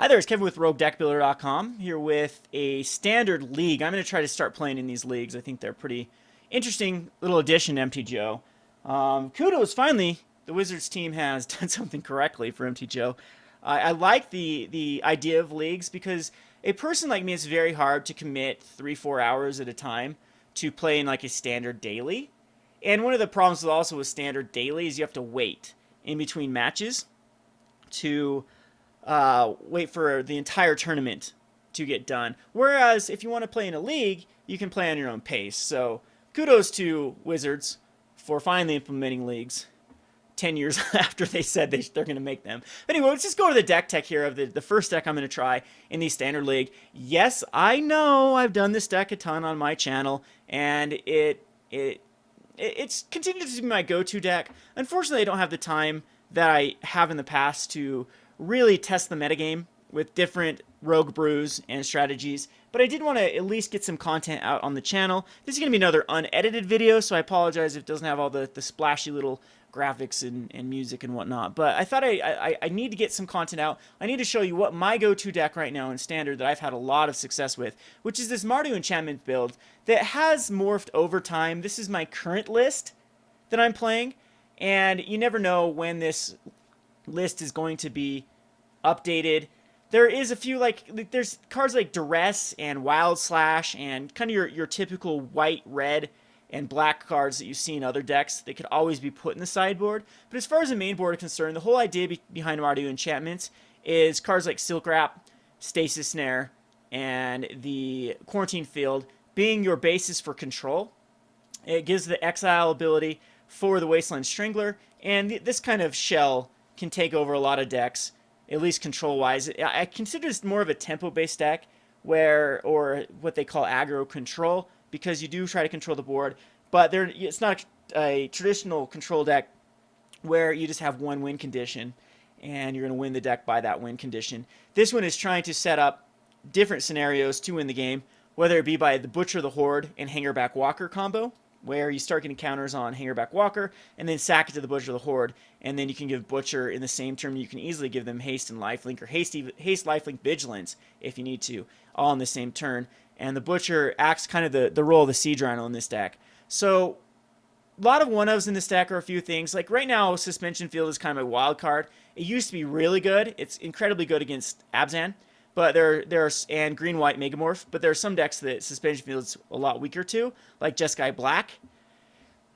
Hi there, it's Kevin with RogueDeckBuilder.com here with a standard league. I'm going to try to start playing in these leagues. I think they're pretty interesting little addition to MTGO. Kudos, finally, the Wizards team has done something correctly for MTGO. I like the idea of leagues because a person like me, it's very hard to commit 3-4 hours at a time to playing like a standard daily. And one of the problems also with standard daily is you have to wait in between matches to wait for the entire tournament to get done. Whereas if you want to play in a league, you can play on your own pace. So kudos to Wizards for finally implementing leagues 10 years after they said they're going to make them. But anyway, let's just go to the deck tech here of the first deck I'm going to try in the standard league. Yes, I know I've done this deck a ton on my channel, and it's continued to be my go-to deck. Unfortunately, I don't have the time that I have in the past to really test the metagame with different rogue brews and strategies, but I did want to at least get some content out on the channel. This is going to be another unedited video, so I apologize if it doesn't have all the splashy little graphics and music and whatnot, but I thought I need to get some content out. I need to show you what my go-to deck right now in Standard that I've had a lot of success with, which is this Mardu Enchantment build that has morphed over time. This is my current list that I'm playing, and you never know when this list is going to be updated. There is a few, like there's cards like Duress and Wild Slash and kind of your typical white, red, and black cards that you see in other decks that could always be put in the sideboard. But as far as the main board is concerned, the whole idea behind Mardu Enchantments is cards like Silk Wrap, Stasis Snare, and the Quarantine Field being your basis for control. It gives the exile ability for the Wasteland Strangler, and this kind of shell can take over a lot of decks, at least control-wise. I consider this more of a tempo-based deck, or what they call aggro control, because you do try to control the board, but it's not a traditional control deck where you just have one win condition, and you're going to win the deck by that win condition. This one is trying to set up different scenarios to win the game, whether it be by the Butcher the Horde and Hangerback Walker combo, where you start getting counters on Hangerback Walker, and then sack it to the Butcher the Horde, and then you can give Butcher in the same turn. You can easily give them Haste and Lifelink, or Haste Lifelink Vigilance if you need to, all in the same turn. And the Butcher acts kind of the role of the Siege Rhino in this deck. So a lot of one-ofs in this deck are a few things. Like right now, Suspension Field is kind of a wild card. It used to be really good. It's incredibly good against Abzan, but and Green-White Megamorph. But there are some decks that Suspension Field is a lot weaker to, like Jeskai Black.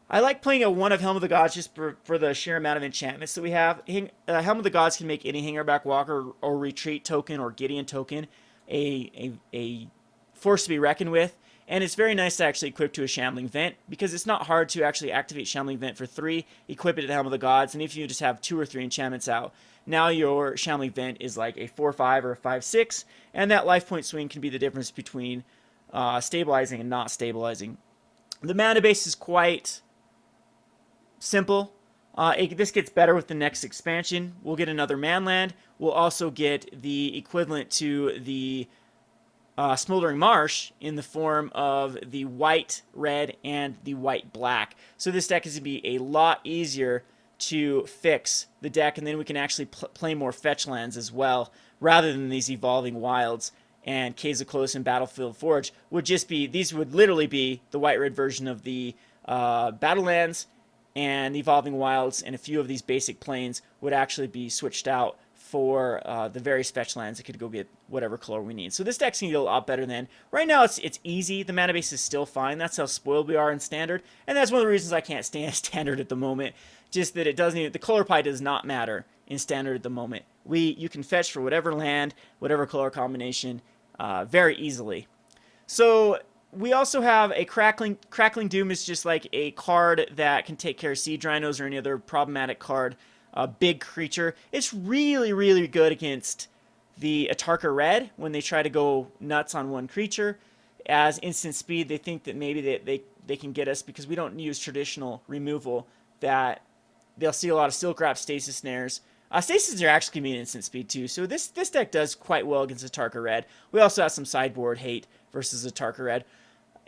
I like playing a one of Helm of the Gods just for the sheer amount of enchantments that we have. Helm of the Gods can make any Hangerback Walker or Retreat token or Gideon token a force to be reckoned with. And it's very nice to actually equip to a Shambling Vent, because it's not hard to actually activate Shambling Vent for 3, equip it to the Helm of the Gods, and if you just have 2 or 3 enchantments out, now your Shambling Vent is like a 4-5 or a 5-6, and that life point swing can be the difference between stabilizing and not stabilizing. The mana base is quite simple. This gets better with the next expansion. We'll get another Manland. We'll also get the equivalent to the Smoldering Marsh in the form of the white red and the white black. So this deck is going to be a lot easier to fix the deck, and then we can actually play more fetch lands as well, rather than these Evolving Wilds and Caves of Close and Battlefield Forge. These would literally be the white red version of the Battlelands, and Evolving Wilds and a few of these basic planes would actually be switched out for the various fetch lands that could go get whatever color we need. So this deck's going to get a lot better than. Right now it's easy. The mana base is still fine. That's how spoiled we are in Standard. And that's one of the reasons I can't stand Standard at the moment. Just that it doesn't even, the color pie does not matter in Standard at the moment. You can fetch for whatever land, whatever color combination, very easily. So we also have a Crackling Doom is just like a card that can take care of Siege Rhinos or any other problematic card. A big creature. It's really, really good against the Atarka Red when they try to go nuts on one creature. As instant speed, they think that maybe they can get us because we don't use traditional removal, that they'll see a lot of Silk Wrap, Stasis Snares. Stasis are actually going to be an instant speed too, so this deck does quite well against Atarka Red. We also have some sideboard hate versus Atarka Red.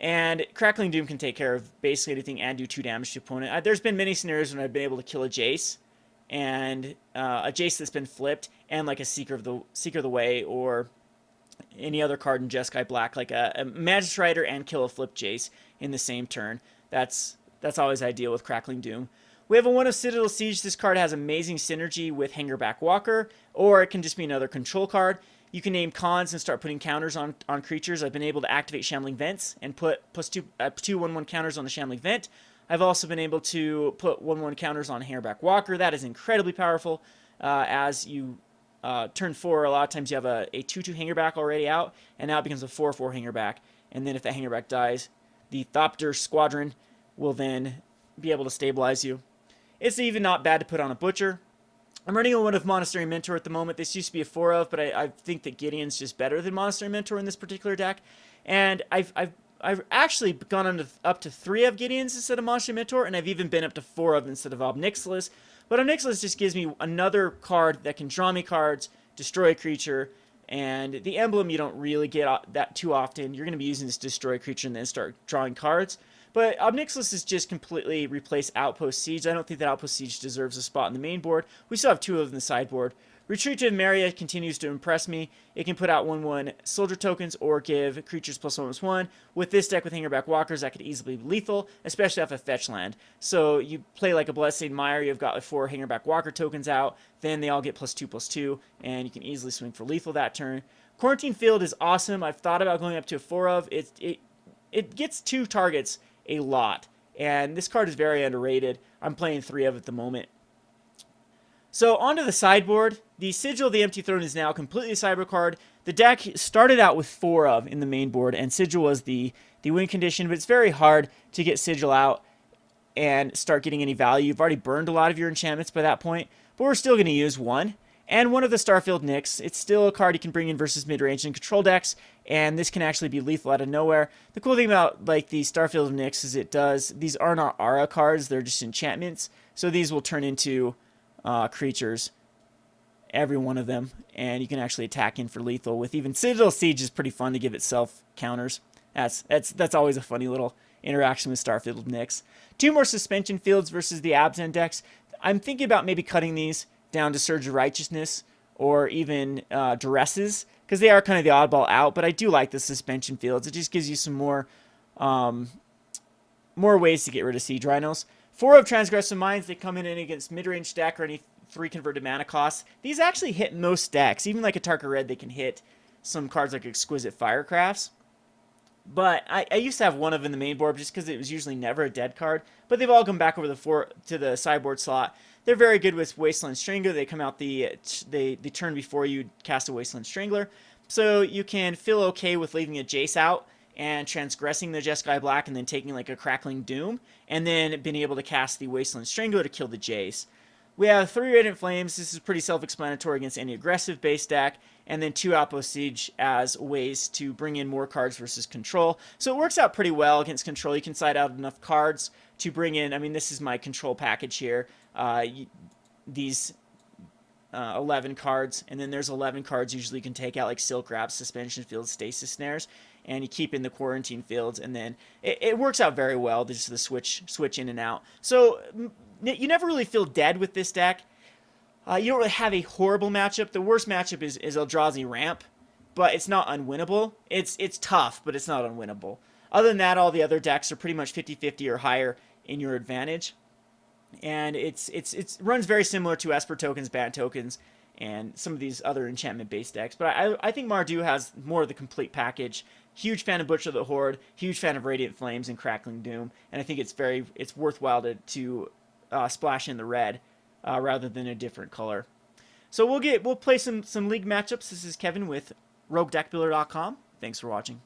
And Crackling Doom can take care of basically anything and do 2 damage to opponent. There's been many scenarios when I've been able to kill a Jace and a Jace that's been flipped, and like a Seeker of the Way, or any other card in Jeskai Black, like a Magistrider and kill a flip Jace in the same turn. That's always ideal with Crackling Doom. We have a 1 of Citadel Siege. This card has amazing synergy with Hangerback Walker, or it can just be another control card. You can name cons and start putting counters on creatures. I've been able to activate Shambling Vents and put +2 1/1 counters on the Shambling Vent. I've also been able to put 1/1 counters on Hangerback Walker. That is incredibly powerful. As you turn 4, a lot of times you have a 2/2 Hangerback already out, and now it becomes a 4/4 Hangerback. And then if that Hangerback dies, the Thopter Squadron will then be able to stabilize you. It's even not bad to put on a Butcher. I'm running a 1 of Monastery Mentor at the moment. This used to be a 4 of, but I think that Gideon's just better than Monastery Mentor in this particular deck. And I've actually gone up to 3 of Gideon's instead of Monastery Mentor, and I've even been up to 4 of instead of Obnixilis. But Obnixilis just gives me another card that can draw me cards, destroy a creature, and the emblem you don't really get that too often. You're going to be using this destroy creature and then start drawing cards. But Obnixilis has just completely replaced Outpost Siege. I don't think that Outpost Siege deserves a spot in the main board. We still have 2 of them in the sideboard. Retreat to Maria continues to impress me. It can put out 1/1 soldier tokens or give creatures +1/+1. With this deck with Hangerback Walkers, that could easily be lethal, especially off a fetch land. So you play like a Bloodstained Mire, you've got like 4 Hangerback Walker tokens out, then they all get +2/+2, and you can easily swing for lethal that turn. Quarantine Field is awesome. I've thought about going up to a 4 of. It gets 2 targets a lot, and this card is very underrated. I'm playing 3 of at the moment. So onto the sideboard. The Sigil of the Empty Throne is now completely a sideboard card. The deck started out with 4 of in the main board, and Sigil was the win condition, but it's very hard to get Sigil out and start getting any value. You've already burned a lot of your enchantments by that point, but we're still going to use 1. And 1 of the Starfield Nyx. It's still a card you can bring in versus mid-range and control decks, and this can actually be lethal out of nowhere. The cool thing about like the Starfield Nyx is these are not aura cards, they're just enchantments. So these will turn into creatures, every one of them, and you can actually attack in for lethal. With even Citadel Siege is pretty fun to give itself counters. That's always a funny little interaction with Starfield Nyx. 2 more Suspension Fields versus the Abzan decks. I'm thinking about maybe cutting these down to Surge of Righteousness or even Duresses, because they are kind of the oddball out, but I do like the Suspension Fields. It just gives you some more ways to get rid of Siege Rhinos. 4 of Transgressive Minds, they come in against mid-range deck or any 3 converted mana costs. These actually hit most decks. Even like a Tarka Red, they can hit some cards like Exquisite Firecrafts. But I used to have 1 of in the main board just because it was usually never a dead card. But they've all come back over to the sideboard slot. They're very good with Wasteland Strangler. They come out the turn before you cast a Wasteland Strangler. So you can feel okay with leaving a Jace out and transgressing the Jeskai Black and then taking like a Crackling Doom. And then being able to cast the Wasteland Strangler to kill the Jace. We have 3 Radiant Flames. This is pretty self-explanatory against any aggressive base deck. And then 2 Outpost Siege as ways to bring in more cards versus control. So it works out pretty well against control. You can side out enough cards to bring in, I mean, this is my control package here. These 11 cards, and then there's 11 cards usually you can take out, like Silk Wrap, Suspension Fields, Stasis Snares, and you keep in the Quarantine Fields, and then it works out very well, just the switch in and out. So you never really feel dead with this deck. You don't really have a horrible matchup. The worst matchup is Eldrazi Ramp, but it's not unwinnable. It's tough, but it's not unwinnable. Other than that, all the other decks are pretty much 50-50 or higher in your advantage. And it runs very similar to Esper tokens, Bant tokens, and some of these other enchantment-based decks. But I think Mardu has more of the complete package. Huge fan of Butcher of the Horde, huge fan of Radiant Flames and Crackling Doom, and I think it's worthwhile to splash in the red rather than a different color. So we'll play some league matchups. This is Kevin with RogueDeckBuilder.com. Thanks for watching.